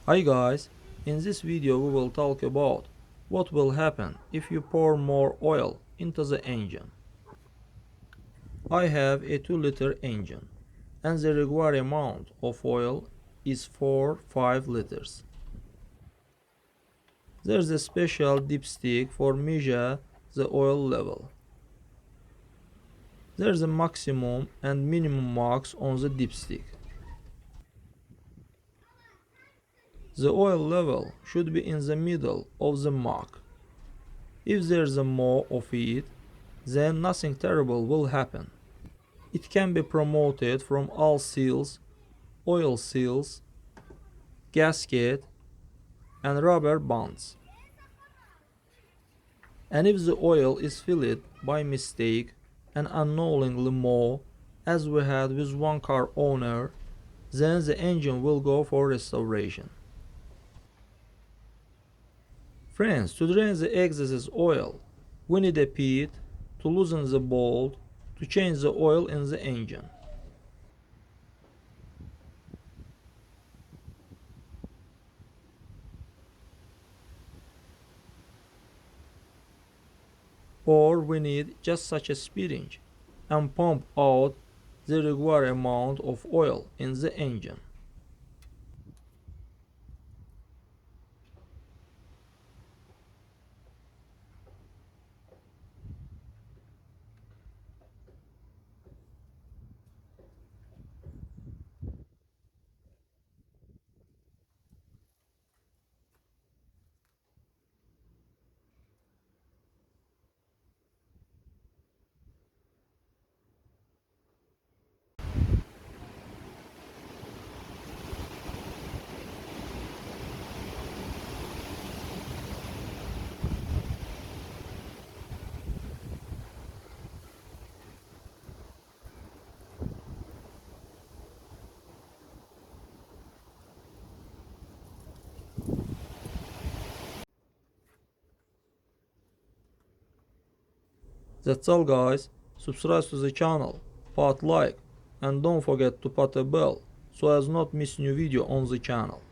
Hi guys, in this video we will talk about what will happen if you pour more oil into the engine. I have a 2-liter engine and the required amount of oil is 4-5 liters. There's a special dipstick for measure the oil level. There's a maximum and minimum marks on the dipstick. The oil level should be in the middle of the mark. If there's more of it, then nothing terrible will happen. It can be promoted from all seals, oil seals, gasket, and rubber bands. And if the oil is filled by mistake and unknowingly more, as we had with one car owner, then the engine will go for restoration. Friends, to drain the excess oil, we need a pit to loosen the bolt to change the oil in the engine. Or we need just such a syringe and pump out the required amount of oil in the engine. That's all guys, subscribe to the channel, put like and don't forget to put a bell so as not miss new video on the channel.